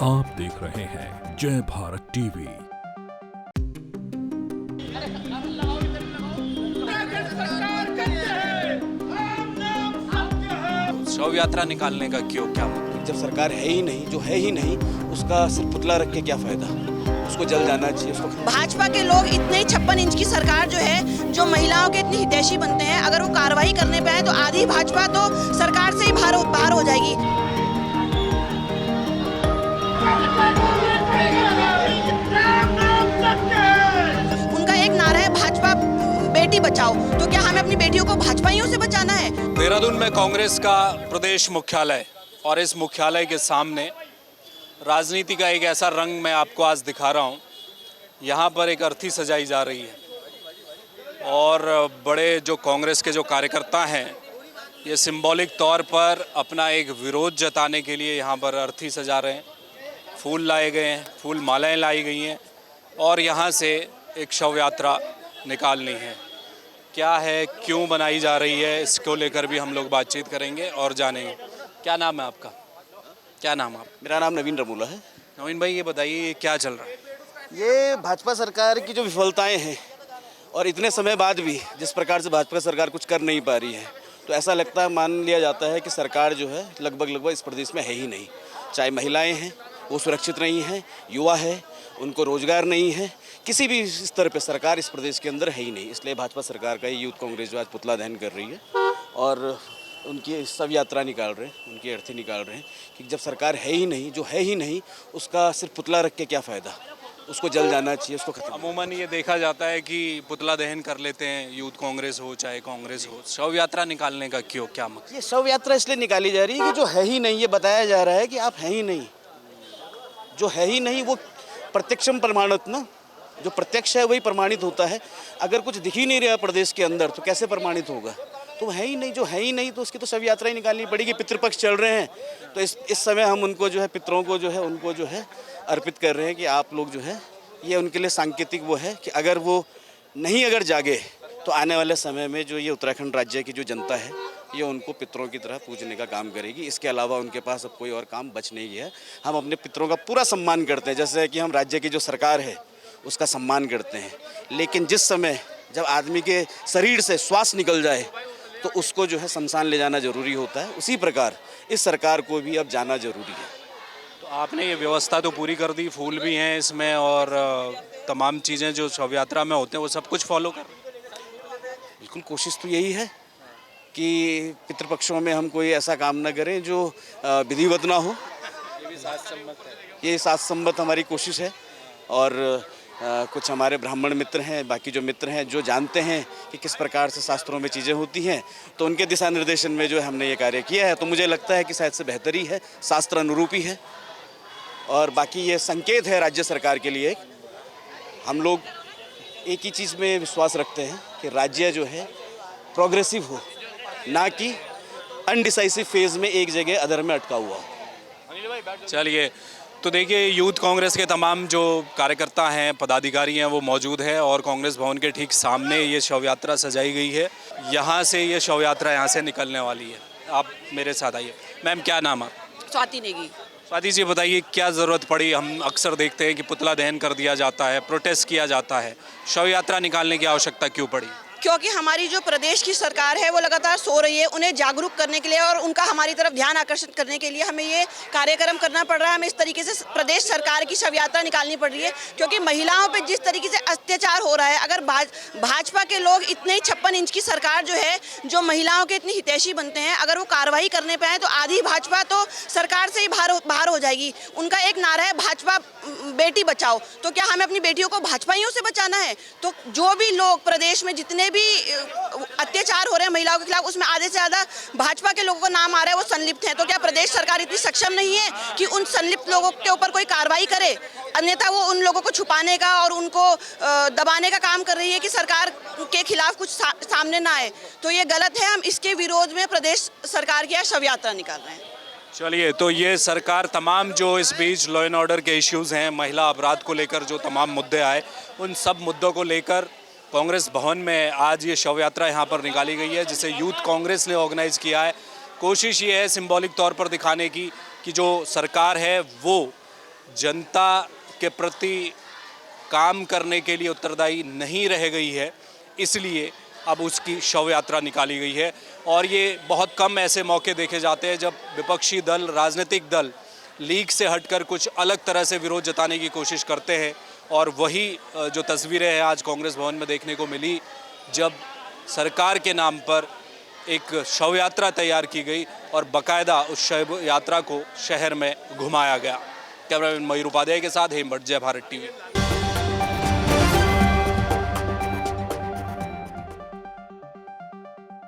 आप देख रहे हैं जय भारत टीवी। शव यात्रा निकालने का क्यों, क्या मतलब? जब सरकार है ही नहीं, जो है ही नहीं, उसका सिर्फ पुतला रख के क्या फायदा? उसको जल जाना चाहिए उसको। भाजपा के लोग इतने ही 56 इंच की सरकार जो है, जो महिलाओं के इतनी हितैषी बनते हैं, अगर वो कार्रवाई करने पे आए तो आधी भाजपा तो सरकार से ही बाहर हो जाएगी। उनका एक नारा है भाजपा बेटी बचाओ, तो क्या हमें अपनी बेटियों को भाजपाइयों से बचाना है? देहरादून में कांग्रेस का प्रदेश मुख्यालय, और इस मुख्यालय के सामने राजनीति का एक ऐसा रंग मैं आपको आज दिखा रहा हूं। यहाँ पर एक अर्थी सजाई जा रही है और बड़े जो कांग्रेस के जो कार्यकर्ता हैं, ये सिंबॉलिक तौर पर अपना एक विरोध जताने के लिए यहाँ पर अर्थी सजा रहे हैं। फूल लाए गए हैं, फूल मालाएं लाई गई हैं और यहाँ से एक शव यात्रा निकालनी है। क्या है, क्यों बनाई जा रही है, इसको लेकर भी हम लोग बातचीत करेंगे और जानेंगे। क्या नाम है आपका? क्या नाम है? मेरा नाम नवीन रमूला है। नवीन भाई, ये बताइए ये क्या चल रहा है? ये भाजपा सरकार की जो विफलताएं हैं और इतने समय बाद भी जिस प्रकार से भाजपा सरकार कुछ कर नहीं पा रही है, तो ऐसा लगता है, मान लिया जाता है कि सरकार जो है लगभग इस प्रदेश में है ही नहीं। चाहे महिलाएं हैं वो सुरक्षित नहीं हैं, युवा है उनको रोजगार नहीं है, किसी भी स्तर पे सरकार इस प्रदेश के अंदर है ही नहीं। इसलिए भाजपा सरकार का यूथ कांग्रेस जो आज पुतला दहन कर रही है और उनकी शव यात्रा निकाल रहे हैं, उनकी अर्थी निकाल रहे हैं कि जब सरकार है ही नहीं, जो है ही नहीं, उसका सिर्फ पुतला रख के क्या फ़ायदा? उसको जल जाना चाहिए, उसको खत्म। अमूमन ये देखा जाता है कि पुतला दहन कर लेते हैं, यूथ कांग्रेस हो चाहे कांग्रेस हो। शव यात्रा निकालने का क्यों, क्या मतलब? ये शव यात्रा इसलिए निकाली जा रही है कि जो है ही नहीं, ये बताया जा रहा है कि आप हैं ही नहीं। जो है ही नहीं वो प्रत्यक्षम प्रमाणित ना, जो प्रत्यक्ष है वही प्रमाणित होता है। अगर कुछ दिख ही नहीं रहा प्रदेश के अंदर तो कैसे प्रमाणित होगा? तो है ही नहीं, जो है ही नहीं, तो उसकी तो शव यात्रा ही निकालनी पड़ेगी। पितृपक्ष चल रहे हैं तो इस समय हम उनको जो है, पितरों को जो है, उनको जो है अर्पित कर रहे हैं कि आप लोग जो है, ये उनके लिए सांकेतिक वो है कि अगर वो नहीं अगर जागे तो आने वाले समय में जो ये उत्तराखंड राज्य की जो जनता है, ये उनको पितरों की तरह पूजने का काम करेगी। इसके अलावा उनके पास अब कोई और काम बच नहीं है। हम अपने पितरों का पूरा सम्मान करते हैं, जैसे कि हम राज्य की जो सरकार है उसका सम्मान करते हैं। लेकिन जिस समय जब आदमी के शरीर से श्वास निकल जाए तो उसको जो है शमशान ले जाना ज़रूरी होता है। उसी प्रकार इस सरकार को भी अब जाना ज़रूरी है। तो आपने ये व्यवस्था तो पूरी कर दी, फूल भी हैं इसमें और तमाम चीज़ें जो शव यात्रा में होते हैं वो सब कुछ फॉलो कर? बिल्कुल, कोशिश तो यही है कि पितृपक्षों में हम कोई ऐसा काम न करें जो विधिवत ना हो। ये भी शास्त्रसम्मत है। ये शास्त्रसम्मत हमारी कोशिश है और कुछ हमारे ब्राह्मण मित्र हैं, बाकी जो मित्र हैं जो जानते हैं कि किस प्रकार से शास्त्रों में चीज़ें होती हैं, तो उनके दिशा निर्देशन में जो है हमने ये कार्य किया है। तो मुझे लगता है कि शायद से बेहतर ही है, शास्त्र अनुरूपी है। और बाकी ये संकेत है राज्य सरकार के लिए। हम लोग एक ही चीज़ में विश्वास रखते हैं कि राज्य जो है प्रोग्रेसिव हो, ना कि अनडिसाइसिव फेज में एक जगह अधर में अटका हुआ हो। चलिए, तो देखिए यूथ कांग्रेस के तमाम जो कार्यकर्ता हैं, पदाधिकारी हैं, वो मौजूद हैं और कांग्रेस भवन के ठीक सामने ये शव यात्रा सजाई गई है। यहाँ से ये शव यात्रा यहाँ से निकलने वाली है। आप मेरे साथ आइए। मैम, क्या नाम है? स्वाति नेगी। स्वाति जी, बताइए क्या ज़रूरत पड़ी? हम अक्सर देखते हैं कि पुतला दहन कर दिया जाता है, प्रोटेस्ट किया जाता है, शव यात्रा निकालने की आवश्यकता क्यों पड़ी? क्योंकि हमारी जो प्रदेश की सरकार है वो लगातार सो रही है। उन्हें जागरूक करने के लिए और उनका हमारी तरफ ध्यान आकर्षित करने के लिए हमें ये कार्यक्रम करना पड़ रहा है। हमें इस तरीके से प्रदेश सरकार की शव यात्रा निकालनी पड़ रही है, क्योंकि महिलाओं पे जिस तरीके से अत्याचार हो रहा है, अगर भाजपा के लोग इतने ही 56 इंच की सरकार जो है, जो महिलाओं के इतनी हितैषी बनते हैं, अगर वो कार्रवाई करने पे आए तो आधी भाजपा तो सरकार से ही बाहर हो जाएगी। उनका एक नारा है भाजपा बेटी बचाओ, तो क्या हमें अपनी बेटियों को भाजपाइयों से बचाना है? तो जो भी लोग प्रदेश में जितने भी अत्याचार हो रहे हैं महिलाओं के खिलाफ, उसमें आधे से ज़्यादा भाजपा के लोगों का नाम आ रहा है, वो संलिप्त हैं। तो क्या प्रदेश सरकार इतनी सक्षम नहीं है कि उन संलिप्त लोगों के ऊपर कोई कार्रवाई करे? अन्यथा वो उन लोगों को छुपाने का और उनको दबाने का काम कर रही है कि सरकार के खिलाफ कुछ सामने ना आए। तो ये गलत है। हम इसके विरोध में प्रदेश सरकार की शव यात्रा निकाल रहे हैं। चलिए, तो ये सरकार तमाम जो इस बीच लॉ एंड ऑर्डर के इश्यूज़ हैं, महिला अपराध को लेकर जो तमाम मुद्दे आए, उन सब मुद्दों को लेकर कांग्रेस भवन में आज ये शव यात्रा यहाँ पर निकाली गई है, जिसे यूथ कांग्रेस ने ऑर्गेनाइज़ किया है। कोशिश ये है सिंबॉलिक तौर पर दिखाने की कि जो सरकार है वो जनता के प्रति काम करने के लिए उत्तरदायी नहीं रह गई है, इसलिए अब उसकी शव यात्रा निकाली गई है। और ये बहुत कम ऐसे मौके देखे जाते हैं जब विपक्षी दल, राजनीतिक दल लीग से हटकर कुछ अलग तरह से विरोध जताने की कोशिश करते हैं। और वही जो तस्वीरें हैं आज कांग्रेस भवन में देखने को मिली, जब सरकार के नाम पर एक शव यात्रा तैयार की गई और बाकायदा उस शव यात्रा को शहर में घुमाया गया। कैमरामैन मयूर उपाध्याय के साथ हेमभट्ट, जय भारत टीवी।